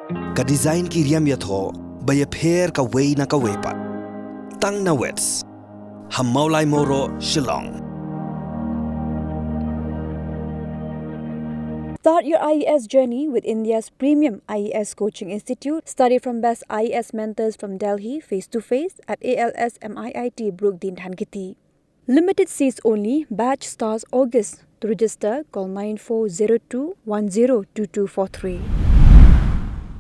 Ka design ki riam yatho baya pher ka way na ka wepat. Tang na wets. Hamaulay moro Shillong. Start your IES journey with India's premium IES coaching institute. Study from best IES mentors from Delhi face-to-face at ALS MIIT Brookdin Dhankiti. Limited seats only. Batch starts August. To register, call 9402102243.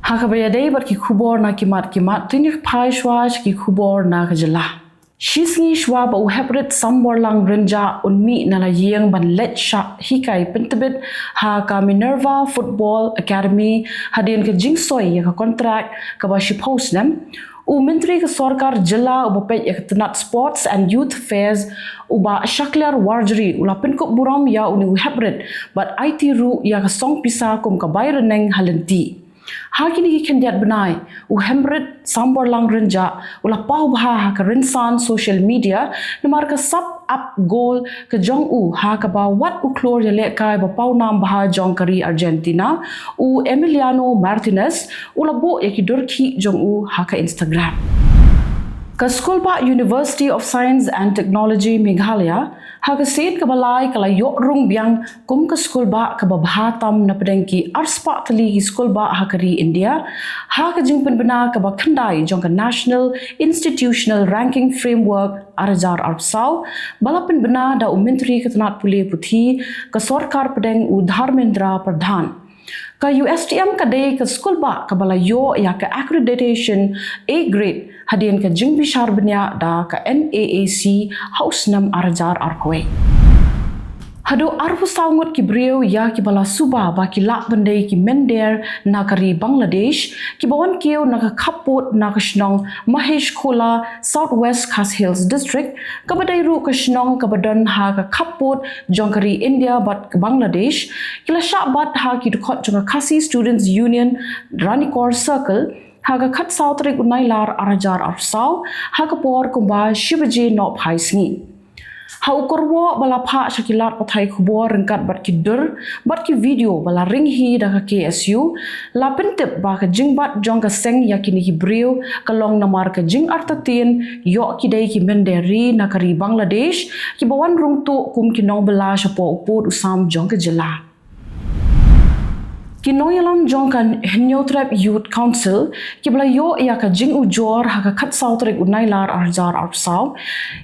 Hakabaya day but ki Khubor na kimat tinik pai shwaj ki Khubor na Jylla. Shisngi shwa ba uhebrit sambor lang renja unmi na la yeng ban let sha hikai pentabit ha ka Minerva Football Academy hadin ka jingsoy ya ka contract ka ba shi post nam u menteri ka sarkar Jylla ubapet ya tenat sports and youth affairs uba shaklar warjri ula penkop buram ya uni uhebrit but IT ru ya ka song pisa kum ka bayreneng halenti. Hakini ki kendiat benai uhembret sambor lang renja ula pau bah ka rinsan social media namar ka sub up goal ka jong u ha ka ba wat u klor ya le kai ba pau nam bah jong kari Argentina u Emiliano Martinez ula bo ya ki dorki jong u ha ka Instagram. Ka School ba University of Science and Technology Meghalaya ha ka seed ka balai kala yok rung biang kum ka school ba ka babhatam na pedengki arspa tali ki school ba ha kari India ha ka jingpen bena ka ba khandai jong ka National Institutional Ranking Framework arajar arsau balapin bena da menteri ka tanat pule puthi ka sarkar pedeng u Dharmendra Pradhan. Ka USTM ka day ka school ba ka balayo ya ka accreditation A grade hadian ka jing bishar benya da ka NAAC house nam arajar arkwe. Hado arfu saungot ki brio ya ki bala suba ba ki lak bandai ki mender na kari Bangladesh ki bawan keo na ka kapot na ka shnong Mahesh Khola Southwest Khas Hills District ka badai ru ka shnong ka badan ha ka kapot jong kari India bat ka Bangladesh kila syak bat ha ki dukot jong ka Khasi Students Union Ranikor Circle ha ka khat sautrik Nailar arajar arsau ha ka por kumba shibaje no phai sngi. Ha ukorwo bala pha shakilat pathai Khubor rengkat bat ki dur bat ki video bala ringhi da ka KSU la pentep ba ka jingbat jong ka seng yakini ki brio kalong namar ka jing artatin yo ki dai ki menderi na kari Bangladesh ki bawan rung tu kum ki nong bala shapo upod usam jong ka Jylla. Kinoyalam jongkan Henyotrap Youth Council kibla yo ya ka jing ujor ha ka khat sautrik Nailar arjar arsau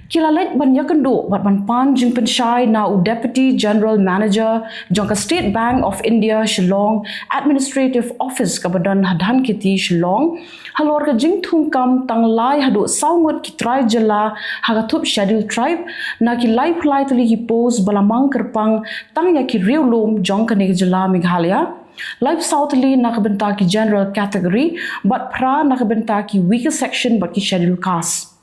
kila let ban yakando bat ban pan jing penshai na u Deputy General Manager jongka State Bank of India Shillong Administrative Office ka badan hadhan kiti Shillong halor ka jing thungkam tanglai hadu saungot ki trai Jylla ha ka thup scheduled tribe na ki live flight li ki pose balamang kerpang tang ya ki riulum jongka ne Jylla Meghalaya. Live Southly nakabenta ki general category but pra nakabenta ki weaker section but ki schedule caste.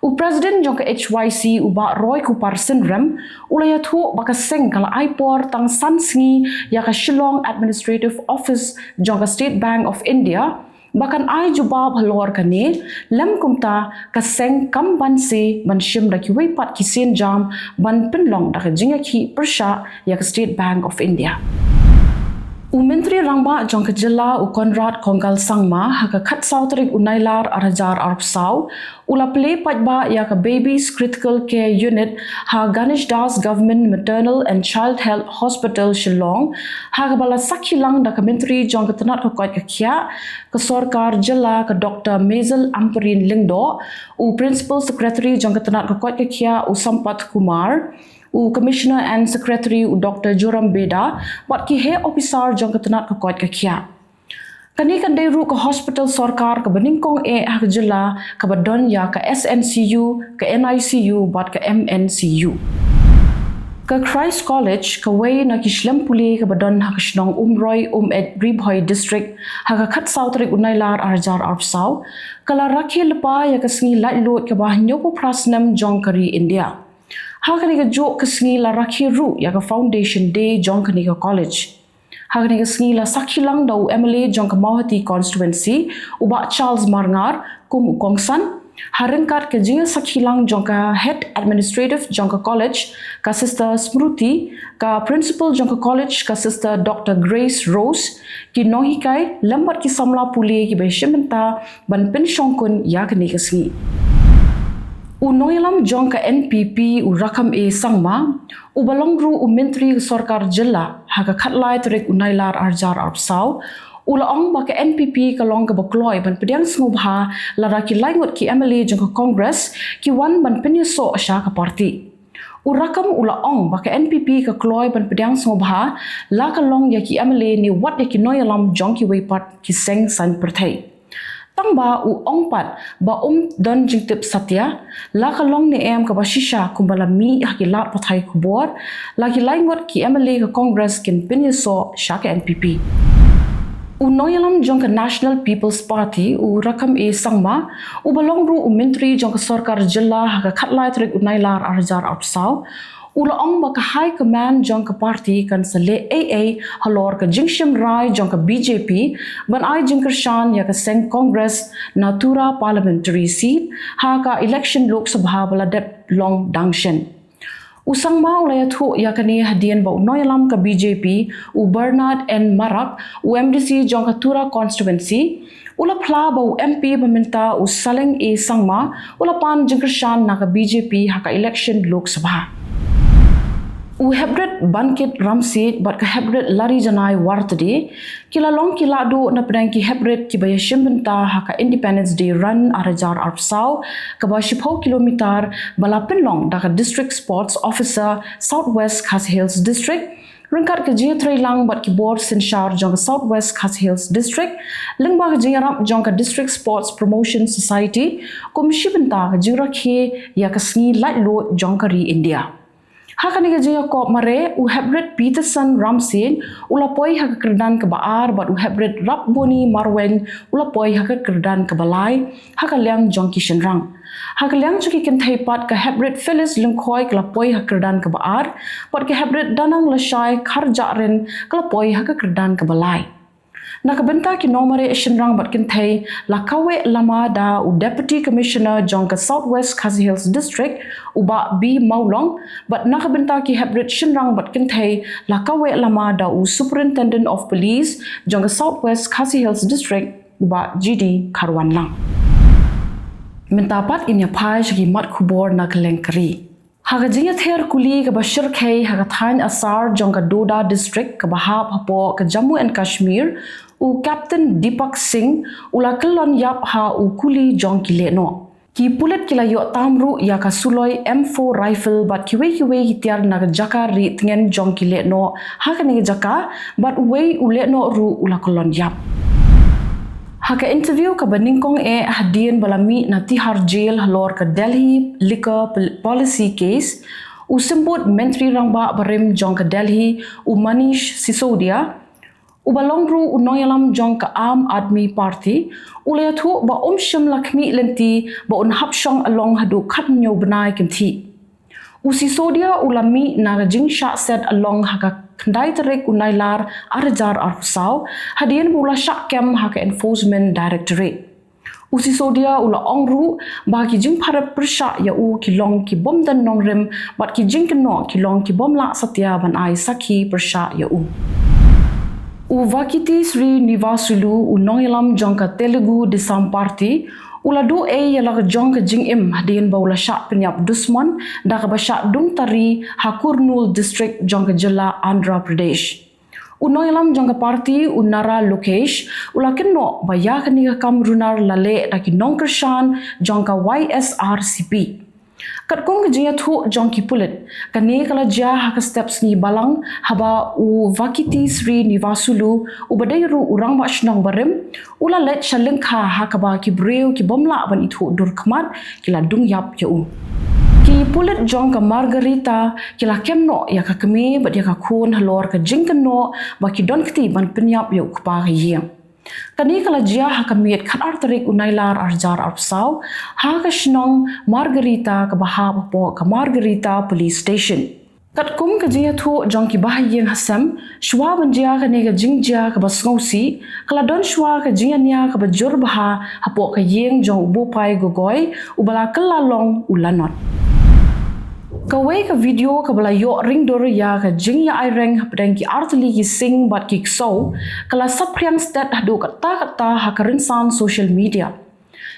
U President jong ka HYC uba Roy Kupar Syndrome ulaya thu baka seng kala aipor tang sansngi ya ka Shillong Administrative Office jong ka State Bank of India bahkan ai jubab halor kane lem kumta ka seng kam ban se ban shim da ki weipat ki sen jam ban penlong da ka jinga ki persha ya ka State Bank of India. Menteri Rangba jong ka Jylla u Conrad Kongal Sangma ha ka khat sautrik Nailar arajar arsau ula play patba ya ka Babies Critical Care Unit ha Ganesh Das Government Maternal and Child Health Hospital Shillong ha ka bala sakhilang da ka menteri jong ka tanat ka kwat ka khya ka sarkar Jylla ka Dr. Mazel Amperin Lingdo u Principal Secretary jong ka tanat ka kwat ka khya u Sampat Kumar u Commissioner and Secretary u Dr. Joram Beda wat ki he officer jong ka tanat ka kwat ka khya. Kani kan dai ru ka hospital sarkar ka baningkong ha ka Jylla ka badon ya ka SNCU ka NICU bat ka MNCU. Ka Christ College ka way na kishlem puli ka badon ha ka shnong Umroy et Ribhoy District ha ka khat sautrik Nailar arjar arsau kala rakhil pa ya ka sngi lailot ka bahnyo po prasnam jong kari India. Ha kani ka jo ka sngi la rakhi ru ya ka Foundation Day jong kani ka college. Ha kani ka sngi la sakhilang dau MLA jong ka Mauhati constituency uba Charles Marngar kum kongsan harengkat ke Jylla sakhilang jongka head administrative jongka college ka sister Smruti ka principal jongka college ka sister Dr. Grace Rose ki nohikai lambat ki samla puli ki beshimenta ban penshongkun ya kini kasngi. Noilam jongka NPP rakam sangma balongru menteri sarkar Jylla haka khatlai trek Nailar arjar arpsau ulaong baka NPP kalong ka bakloi ban pediang sngubha laraki laingot ki MLA jongka Congress ki wan ban penyeso asya ka parti. Urakam ulaong baka NPP ka kloi ban pediang sngubha la kalong ya ki MLA ni wat ya ki noilam jongki weipat ki seng san Pyrthei. Tang ba ongpat ba don jingtip satya la kalong ni em ka basisha kumbala mi hakilat pathai Khubor lagi laingot ki MLA ka Congress kin penyeso sya ka NPP. Noilam jongka National People's Party rakam sangma balongru menteri jongka sarkar Jylla haka khatlai trek Nailar arjar arpsau ulaong baka high command jongka party kan sale AA halor ka jingshim rai jongka BJP ban ai jingkershan ya ka seng Congress Natura parliamentary seat haka election Lok Sabha bala dep long dangshen. Usang ma ulaya thu ya kani hadian ba noilam ka BJP Bernard N Marak MDC jongka Tura constituency ula pla ba MP paminta saleng sangma ula pan jingkershan na ka BJP haka election Lok Sabha. Hebret bankit ramsit bat ka hebret lari janai wartadi kila long kila do na pedang ki hebret ki baya shimbenta haka Independence Day run arajar arpsau ka ba 10 kilometer balapin long daka district sports officer Southwest Khas Hills district rengkat ke Jylla Trailang bat ki board sinshar jong Southwest Khas Hills district lengba ke Jylla jong ka district sports promotion society komisi benta ke Jylla ke ya kasngi light lo jong kari India. Hakani Jylla ko mare hebret Peterson Ramsin ulapoi haka kerdan ke baar bat hebret Rapboni Marwen ulapoi haka kerdan ke balai haka liang jongki shenrang haka liang chuki kenthaipat ke hebret Phyllis Lengkhoi kelapoi haka kerdan ke baar bat ke hebret Danang Lashai Kharjaren kelapoi haka kerdan ke balai. Nakabenta ki nomere shenrang bat kenthai lakawe lama da deputy commissioner jongka Southwest Khas Hills district uba B Maulong bat nakabenta ki hebret shenrang bat kenthai lakawe lama da superintendent of police jongka Southwest Khas Hills district uba GD Kharwanlang. Mentapat inya pai shagi mat Khubor na Kylleng kari. Haka Jylla ther kuli ka bashir khay haka thain asar jongka Doda district ka bahap hapo ka Jammu and Kashmir Captain Deepak Singh ula kelon yap ha kuli jong kile no. Ki pulet kila yo tamru ya ka suloi M4 rifle bat kiwe hitiar na jaka ri tngen jong kile no haka ni jaka bat wei ule no ru ula kelon yap. Haka interview ka baningkong hadian balami na Tihar jail halor ka Delhi liquor policy case usimbut menteri rangba barim jong ka Delhi Manish Sisodia balongru noilam jong ka Aam Aadmi Party ulayathu ba shim lakmi lenti ba hapshong along hadu khatnyo banai kinthi Sisodia ulami na jingsha set along haka khandai terek Nailar arjar arpsau hadian bula syak kem haka enforcement directorate Sisodia ula ongru ba ki jing pharap persha ya kilong ki bom dan nongrem bat ki jing keno kilong ki bom la satya ban ai sakhi persha ya Vakiti Sri Nivasulu noilam jongka Telugu Desam Party uladu yala jongka jingim hadian baula syak penyap dusman da ka basyak dung tari Hakurnul district jongka Jylla Andhra Pradesh. Noilam jongka party Nara Lokesh ulakenno baya kani kam runar lale da ki nongkershan jongka YSRCP. Kat kong Jylla thu jongki pulit kani kala ja haka steps ni balang haba Vakiti Sri Nivasulu badayru urang ba shnong barim ula let shalengkha haka ba ki breu ki bomla ban ithu durkmat kila dung yap ya ki pulit jongka Margarita kila kemno ya ka kemi bat ya ka khun halor ka jingkeno ba ki don kti ban penyap ya ukpa yeng Kani kala Jylla haka miet khatar tarik Nailar arjar arpsau haka shnong Margarita ka bahap po ka Margarita police station. Kat kum ka jia thu jong ki bahayeng hasam shwa banjia ka ne ka jingjia ka basngausi kala don shwa ka jianya ka bajur baha hapo ka yeng jong ubupai gogoi ubala kelalong ulanot. Kawai ka video ka bala yo ring dor ya ka jingya ai reng hapdeng ki artli ki sing bat ki so kala sapriang stat hadu kata ha ka rinsan social media.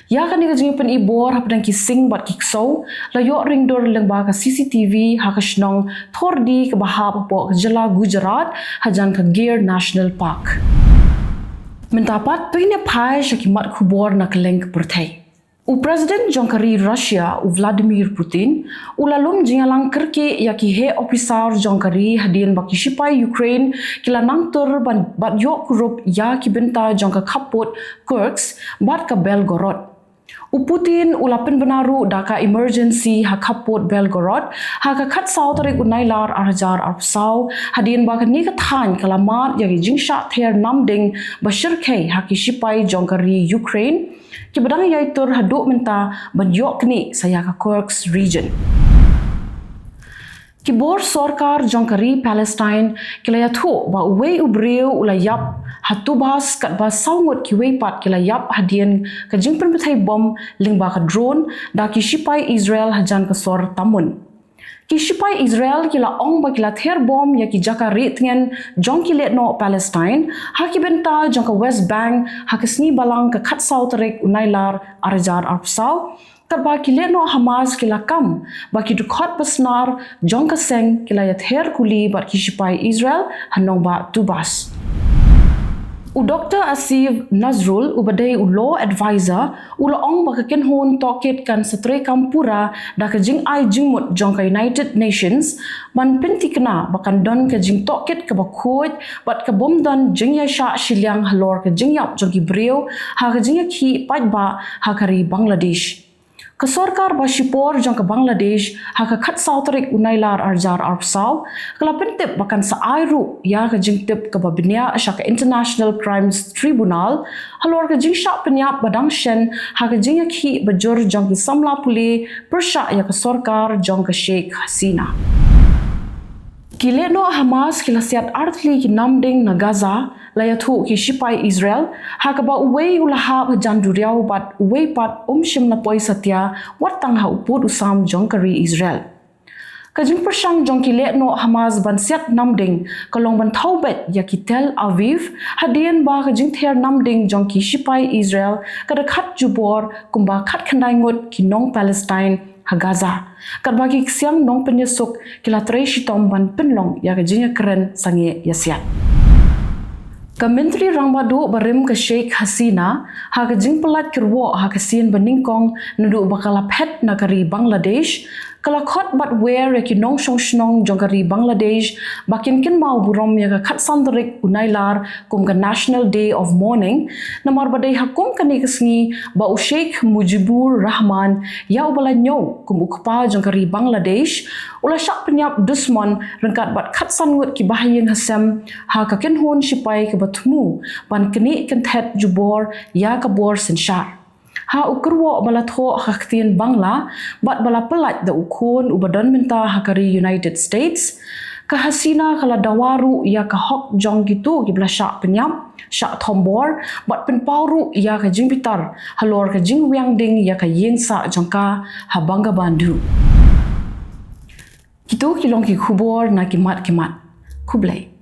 Ya kan ni ka jing pen ibor hapdeng ki sing bat ki so la yo ring dor leng ba ka CCTV ha ka shnong thordi ka baha po ka Jylla Gujarat hajan ka Gir National Park. Mentapat tuine phai shakimat Khubor na Kylleng Pyrthei. U President Jongkari Russia u Vladimir Putin ulalum jingalang kerke yaki he officer Jongkari hadien baki shipai Ukraine kila nangtur bat yok kurup ya ki benta jongka kaput Kurks bat ka Belgorod. U Putin ulapin benaru daka emergency ha kaput Belgorod ha ka khat sau tarik u Nailar arjar arpsau hadien baka ni ka than kalamat yaki jingsha ther namding bashirkei ha ki shipai Jongkari Ukraine ki badang yaitur haduk menta banjok ni saya ka Kurks region. Khubor Sarkar Jongkari Palestine kila yathu ba uwei ubreu ulayap hatubas kat ba saungut ki weipat kila yap hadien ka jingpen bethai bom lingba ka drone da ki shipai Israel hajan ka sor tamun. Ki shipai Israel kila ong ba kila ther bom ya ki jaka ritngen jong ki letno Palestine ha ki benta jong ka West Bank ha ka sni balang ka khat sau tarik unailar arjar arpsau kat ba ki letno Hamas kila kam ba ki dukhat basnar jong ka seng kila ya ther kuli ba ki shipai Israel hanong ba tubas. U Dr. Asif Nazrul ubadai u law advisor ula ong baka kenhon toket kan satre kampura da ka jing ai jingmut jong ka United Nations man pinti kena bakan don ka jing toket ka bakhoj bat ka bom don jing ya sha shiliang halor ka jing yap jong ki breu ha ka jing ya ki pat ba ha kari Bangladesh. Ka sarkar ba shipor jong ka Bangladesh ha ka khat sau tarik unailar arjar arpsau kala pentip bakan sa airu ya ka jingtip ka babinia asya ka International Crimes Tribunal halor ka jingsha penyap badang shen ha ka jing ki bajur jong ki samla puli persya ya ka sarkar jong ka Sheikh Hasina. Kileno Hamas kila siat artli ki namding na Gaza layathu ki shipai Israel ha ka ba uwei ulaha jan duriau bat uwei pat shim na poi satya watang ha uput usam jongkari Israel. Kajing persang jong kileno Hamas ban siat namding kalong ban thaubet ya ki Tel Aviv hadien ba kajing ther namding jong ki shipai Israel kada khat jubor kumba khat khandai ngut ki nong Palestine ha Gaza. Kat bagi siang nong penyesuk kila treshi tom ban penlong ya kajing keren sange ya siat. Ka Menteri Rangmadu barim ka Sheikh Hasina ha ka jing pelat kirwo ha ka sin beningkong nudu bakala pet nakari Bangladesh kala khot bat where ki nong shong shnong jongkari Bangladesh bakin kin mau burom ya ka khat sandarik unailar kum ka National Day of Mourning namar badai hakum kani kasngi ba u Sheikh Mujibur Rahman ya ubala nyo kum ukpa jongkari Bangladesh ula syak penyap dusman rengkat bat khat sangut ki bahayeng hasam ha ka ken hon shipai ka batmu ban keni kan thet jubor ya ka bor senshar ha ukurwo bala tho haktin Bangla bat bala pelat da ukon ubadon minta hakari United States ka Hasina kala dawaru ya ka hok jong gitu gibla syak penyap syak thombor bat penpauru ya ka jingpitar halor ka jingwiang ding ya ka yengsa jongka ha bangga bandu. Kita kilong ki Khubor na kimat Kublai.